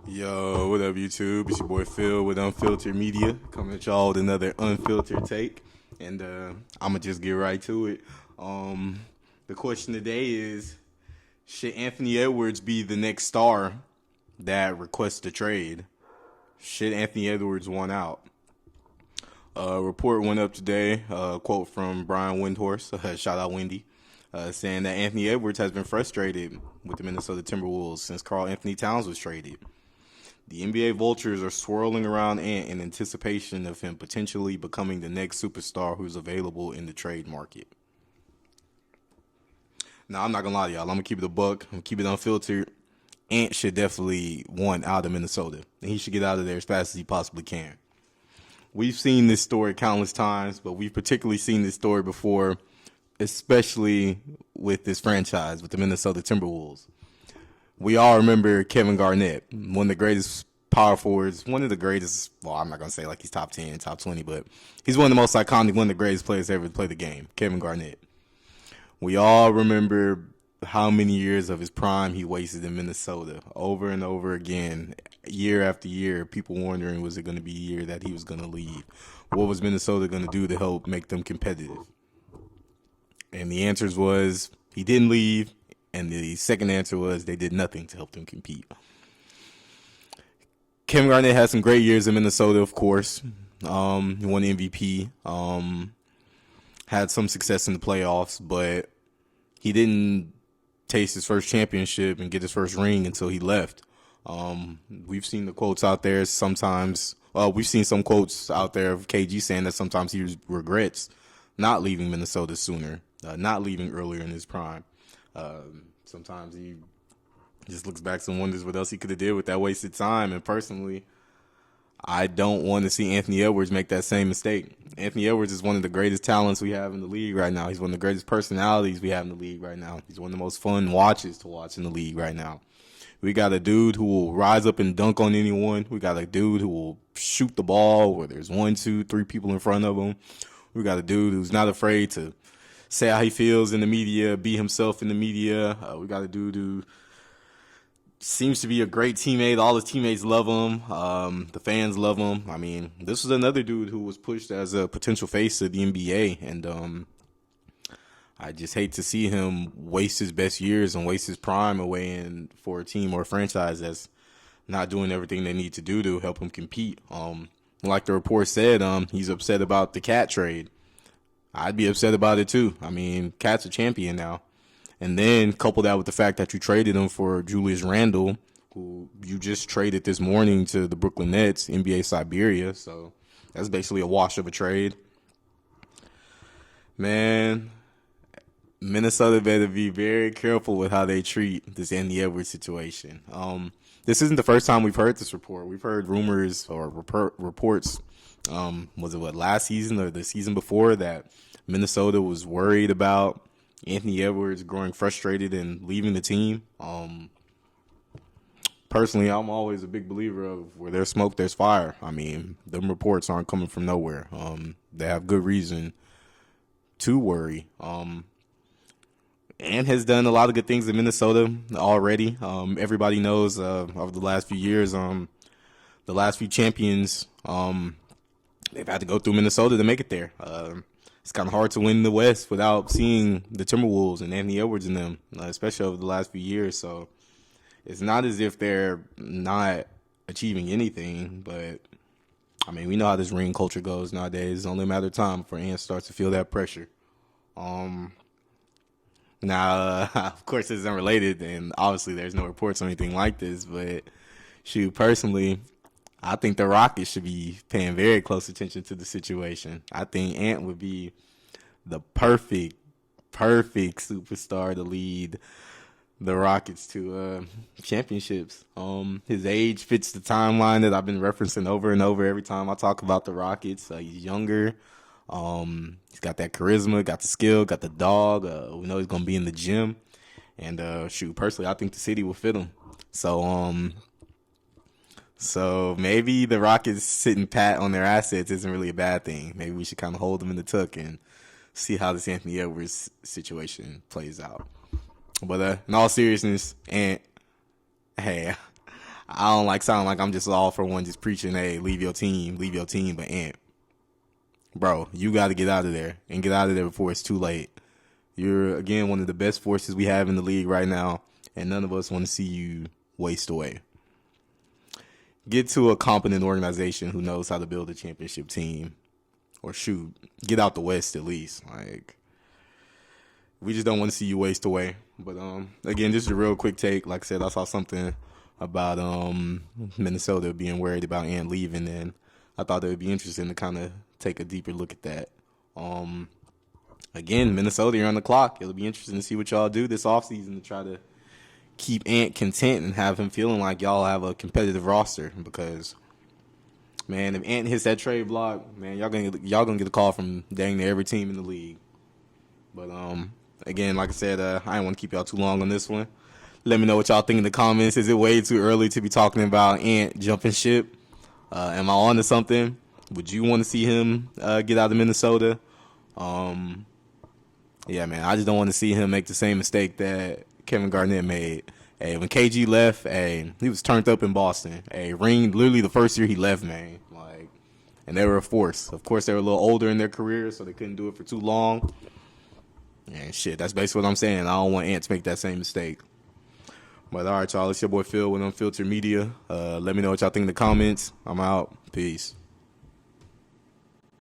Yo, what up, YouTube? It's your boy Phil with Unfiltered Media, coming at y'all with another unfiltered take, and I'm gonna just get right to it. The question today is: should Anthony Edwards be the next star that requests a trade? Should Anthony Edwards want out? A report went up today, quote from Brian Windhorse, shout out Wendy, saying that Anthony Edwards has been frustrated with the Minnesota Timberwolves since Karl Anthony Towns was traded. The NBA vultures are swirling around Ant in anticipation of him potentially becoming the next superstar who's available in the trade market. Now, I'm not going to lie to y'all. I'm going to keep it a buck. I'm going to keep it unfiltered. Ant should definitely want out of Minnesota. And he should get out of there as fast as he possibly can. We've seen this story countless times, but we've particularly seen this story before, especially with this franchise, with the Minnesota Timberwolves. We all remember Kevin Garnett, one of the greatest power forwards, one of the greatest, well, I'm not going to say like he's top 10, top 20, but he's one of the most iconic, one of the greatest players ever to play the game, Kevin Garnett. We all remember how many years of his prime he wasted in Minnesota over and over again, year after year, people wondering, was it going to be a year that he was going to leave? What was Minnesota going to do to help make them competitive? And the answers was he didn't leave. And the second answer was they did nothing to help them compete. Kevin Garnett had some great years in Minnesota, of course. He won the MVP. Had some success in the playoffs, but he didn't taste his first championship and get his first ring until he left. We've seen the quotes out there sometimes. We've seen some quotes out there of KG saying that sometimes he regrets not leaving Minnesota sooner, not leaving earlier in his prime. Sometimes he just looks back and wonders what else he could have did with that wasted time. And personally, I don't want to see Anthony Edwards make that same mistake. Anthony Edwards is one of the greatest talents we have in the league right now. He's one of the greatest personalities we have in the league right now. He's one of the most fun watches to watch in the league right now. We got a dude who will rise up and dunk on anyone. We got a dude who will shoot the ball where there's 1, 2, 3 people in front of him. We got a dude who's not afraid to say how he feels in the media, be himself in the media. We got a dude who seems to be a great teammate. All his teammates love him. The fans love him. I mean, this was another dude who was pushed as a potential face of the NBA. And I just hate to see him waste his best years and waste his prime away in for a team or a franchise that's not doing everything they need to do to help him compete. Like the report said, he's upset about the Cat trade. I'd be upset about it too. I mean, Cat's a champion now. And then couple that with the fact that you traded him for Julius Randle, who you just traded this morning to the Brooklyn Nets, NBA Siberia. So that's basically a wash of a trade. Man, Minnesota better be very careful with how they treat this Anthony Edwards situation. This isn't the first time we've heard this report. We've heard rumors or reports, was it last season or the season before, that Minnesota was worried about Anthony Edwards growing frustrated and leaving the team. Personally, I'm always a big believer of where there's smoke, there's fire. I mean, them reports aren't coming from nowhere. They have good reason to worry. And has done a lot of good things in Minnesota already. Everybody knows over the last few years, the last few champions, they've had to go through Minnesota to make it there. It's kind of hard to win the West without seeing the Timberwolves and Anthony Edwards in them, especially over the last few years. So it's not as if they're not achieving anything, but I mean, we know how this ring culture goes nowadays. It's only a matter of time before Ant starts to feel that pressure. Now, of course, this is unrelated, and obviously there's no reports or anything like this, but shoot, personally, I think the Rockets should be paying very close attention to the situation. I think Ant would be the perfect superstar to lead the Rockets to championships. His age fits the timeline that I've been referencing over and over every time I talk about the Rockets. He's younger. He's got that charisma, got the skill, got the dog. We know he's going to be in the gym. And shoot, personally, I think the city will fit him. So maybe the Rockets sitting pat on their assets isn't really a bad thing. Maybe we should kind of hold them in the tuck and see how this Anthony Edwards situation plays out. But in all seriousness, and hey, I don't like sound like I'm just all for one just preaching, hey, leave your team, but Ant, bro, you got to get out of there and get out of there before it's too late. You're, again, one of the best forces we have in the league right now, and none of us want to see you waste away. Get to a competent organization who knows how to build a championship team. Or shoot, get out the West at least. Like, we just don't want to see you waste away. But again, just a real quick take. Like I said, I saw something about Minnesota being worried about Ant leaving, and I thought it would be interesting to kind of take a deeper look at that. Again, Minnesota, you're on the clock. It'll be interesting to see what y'all do this offseason to try to keep Ant content and have him feeling like y'all have a competitive roster. Because, man, if Ant hits that trade block, man, y'all gonna get a call from dang near every team in the league. But again, like I said, I didn't want to keep y'all too long on this one. Let me know what y'all think in the comments. Is it way too early to be talking about Ant jumping ship? Am I on to something? Would you want to see him get out of Minnesota? Yeah, man, I just don't want to see him make the same mistake that Kevin Garnett made. Hey, when KG left, hey, he was turned up in Boston. Hey, ring literally the first year he left, man. Like, and they were a force. Of course, they were a little older in their career, so they couldn't do it for too long. And shit, that's basically what I'm saying. I don't want Ant to make that same mistake. But all right, y'all, it's your boy Phil with Unfiltered Media. Let me know what y'all think in the comments. I'm out. Peace.